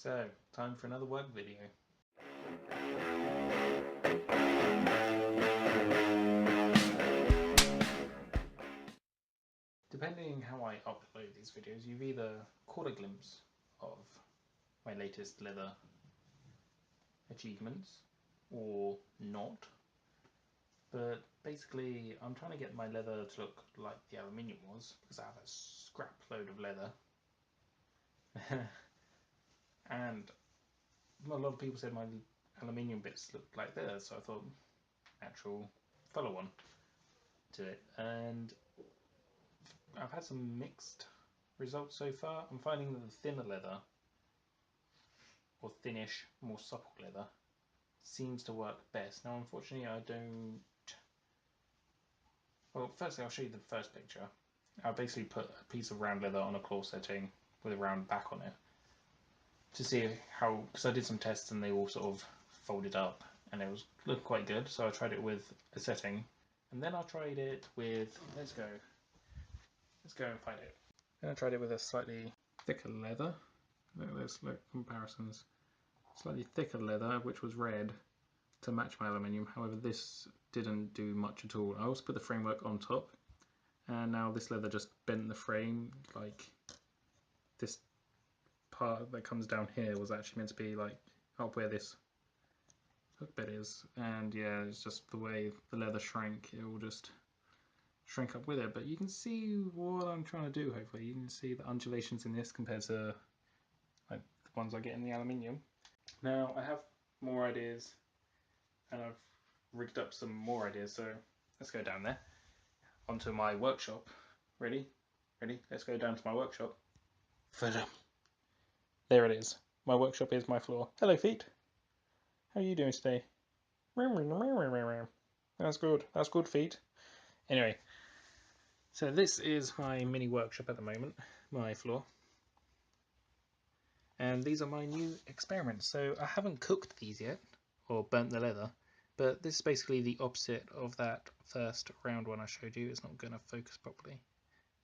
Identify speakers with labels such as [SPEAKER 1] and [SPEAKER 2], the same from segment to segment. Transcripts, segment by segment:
[SPEAKER 1] So, time for another work video. Depending how I upload these videos, you've either caught a glimpse of my latest leather achievements or not. But basically, I'm trying to get my leather to look like the aluminium was, because I have a scrap load of leather. And a lot of people said my aluminium bits looked like theirs, so I thought natural follow on to it. And I've had some mixed results so far. I'm finding that the thinner leather, or thinnish, more supple leather, seems to work best. Now, unfortunately, I don't. Well, firstly, I'll show you the first picture. I basically put a piece of round leather on a claw setting with a round back on it to see how, because I did some tests and they all sort of folded up and it was looked quite good. So I tried it with a setting, and then I tried it with. Let's go and find it. Then I tried it with a slightly thicker leather. Let's look comparisons. Slightly thicker leather, which was red, to match my aluminium. However, this didn't do much at all. I also put the framework on top, and now this leather just bent the frame. Like, this part that comes down here was actually meant to be like up where this hook bit is, and yeah, it's just the way the leather shrank. It will just shrink up with it. But you can see what I'm trying to do. Hopefully, you can see the undulations in this compared to like the ones I get in the aluminium. Now I have more ideas, and I've rigged up some more ideas, so let's go down there onto my workshop. Ready? Let's go down to my workshop. There it is. My workshop is my floor. Hello, feet. How are you doing today? That's good, feet. Anyway, so this is my mini workshop at the moment, my floor. And these are my new experiments. So I haven't cooked these yet, or burnt the leather, but this is basically the opposite of that first round one I showed you. It's not going to focus properly.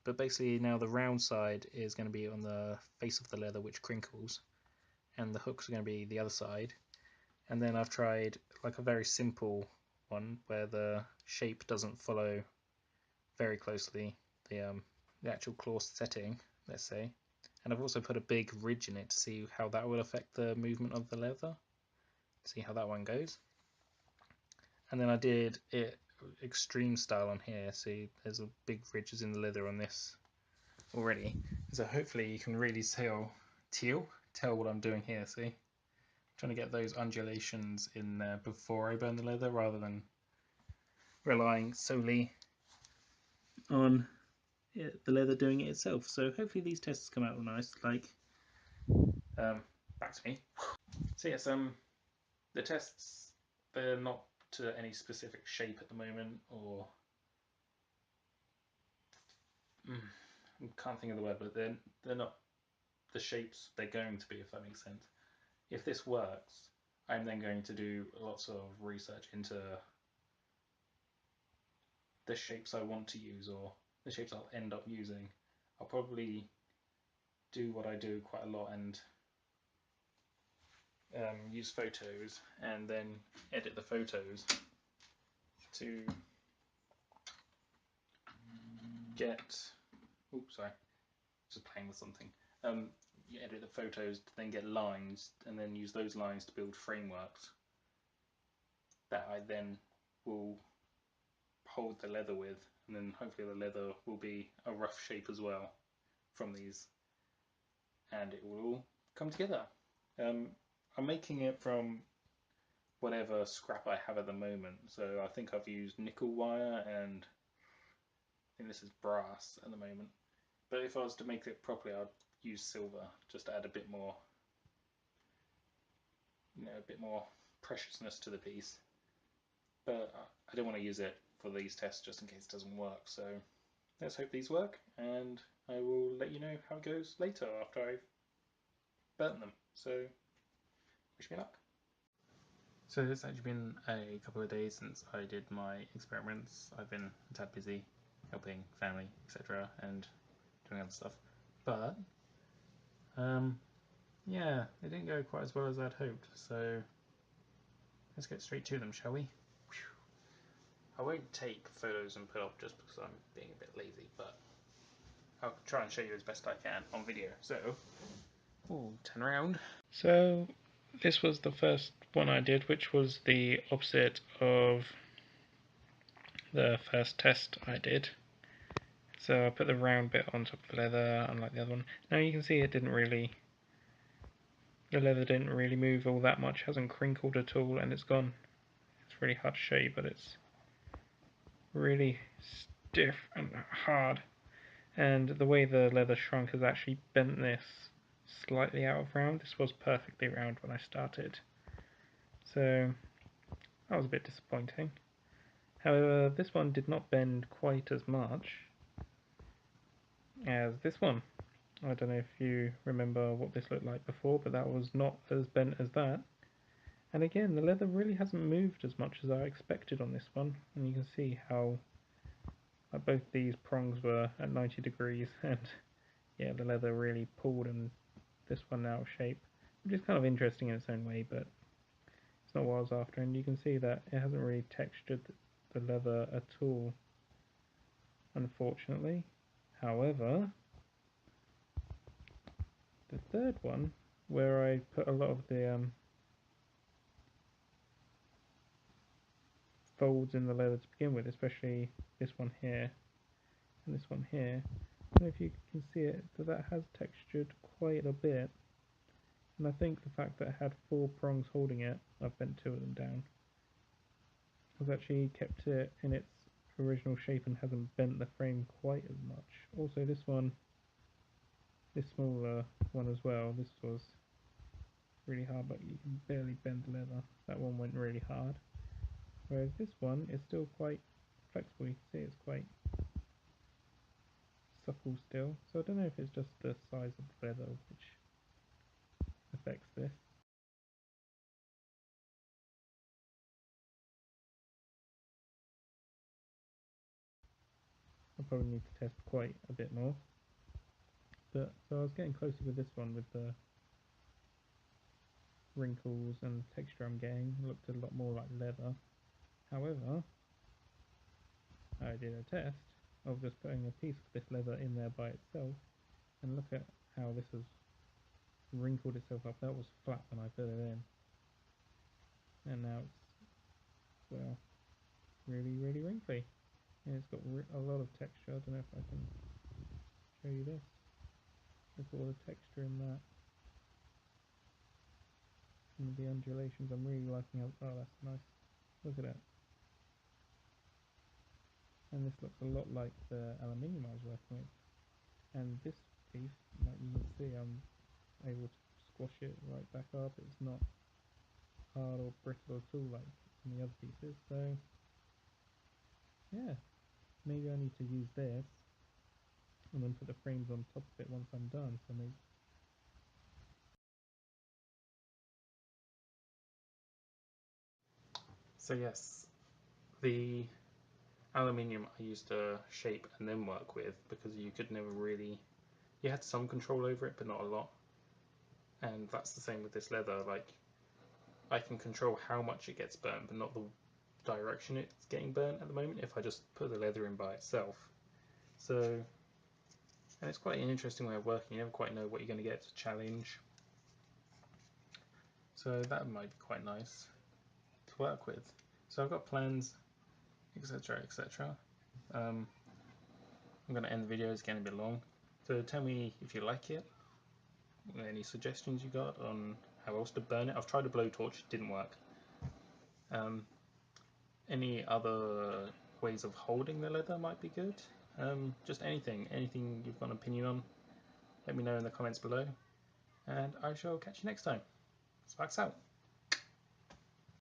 [SPEAKER 1] But basically now the round side is going to be on the face of the leather, which crinkles, and the hooks are going to be the other side. And then I've tried like a very simple one where the shape doesn't follow very closely the actual claw setting, let's say. And I've also put a big ridge in it to see how that will affect the movement of the leather. See how that one goes. And then I did it extreme style on here. See, there's a big ridges in the leather on this already. So hopefully you can really tell what I'm doing here. See, I'm trying to get those undulations in there before I burn the leather, rather than relying solely on the leather doing it itself. So hopefully these tests come out nice. Like, back to me. So yes, the tests, they're not to any specific shape at the moment, or I can't think of the word, but they're not the shapes they're going to be, if that makes sense. If this works, I'm then going to do lots of research into the shapes I want to use, or the shapes I'll end up using. I'll probably do what I do quite a lot and use photos and then edit the photos to get. Oops, sorry, just playing with something. You edit the photos to then get lines, and then use those lines to build frameworks that I then will hold the leather with, and then hopefully the leather will be a rough shape as well from these, and it will all come together. I'm making it from whatever scrap I have at the moment, so I think I've used nickel wire, and I think this is brass at the moment. But if I was to make it properly, I'd use silver, just to add a bit more, a bit more preciousness to the piece. But I don't want to use it for these tests just in case it doesn't work. So let's hope these work, and I will let you know how it goes later after I've burnt them. So wish me luck. So it's actually been a couple of days since I did my experiments. I've been a tad busy helping family, etc., and doing other stuff. But yeah, it didn't go quite as well as I'd hoped, so let's get straight to them, shall we? I won't take photos and put off just because I'm being a bit lazy, but I'll try and show you as best I can on video. So, turn around. So, this was the first one I did, which was the opposite of the first test I did. So I put the round bit on top of the leather, unlike the other one. Now you can see it didn't really, the leather didn't really move all that much, hasn't crinkled at all, and it's gone. It's really hard to show you, but it's really stiff and hard. And the way the leather shrunk has actually bent this slightly out of round. This was perfectly round when I started, so that was a bit disappointing. However, this one did not bend quite as much as this one. I don't know if you remember what this looked like before, but that was not as bent as that. And again, the leather really hasn't moved as much as I expected on this one, and you can see how both these prongs were at 90 degrees, and yeah, the leather really pulled and this one out of shape, which is kind of interesting in its own way, but it's not what I was after. And you can see that it hasn't really textured the leather at all, unfortunately. However, the third one, where I put a lot of the folds in the leather to begin with, especially this one here and this one here, I don't know if you can see it, but that has textured quite a bit. And I think the fact that it had 4 prongs holding it, I've bent 2 of them down, has actually kept it in its original shape and hasn't bent the frame quite as much. Also this one, this smaller one as well, this was really hard, but you can barely bend the leather. That one went really hard. Whereas this one is still quite flexible. You can see it's quite supple still. So I don't know if it's just the size of the leather which affects this. I probably need to test quite a bit more. But so I was getting closer with this one with the wrinkles and texture I'm getting. It looked a lot more like leather. However, I did a test of just putting a piece of this leather in there by itself, and look at how this has wrinkled itself up. That was flat when I put it in, and now it's, well, really wrinkly, and it's got a lot of texture. I don't know if I can show you this. Look at all the texture in that, and the undulations. I'm really liking how, oh, that's nice. Look at that. And this looks a lot like the aluminium I was working with. And this piece, like you can see, I'm able to squash it right back up. It's not hard or brittle at all like in the other pieces. So yeah, maybe I need to use this and then put the frames on top of it once I'm done. So maybe. So yes, the aluminium I used to shape and then work with, because you could never really, you had some control over it but not a lot. And that's the same with this leather. Like, I can control how much it gets burnt but not the direction it's getting burnt at the moment if I just put the leather in by itself. So, and it's quite an interesting way of working. You never quite know what you're going to get. It's a challenge. So that might be quite nice to work with. So I've got plans, etc, etc. I'm going to end the video, it's getting a bit long. So tell me if you like it, any suggestions you got on how else to burn it. I've tried a blowtorch, it didn't work. Any other ways of holding the leather might be good. Just anything you've got an opinion on, let me know in the comments below, and I shall catch you next time. Sparks out.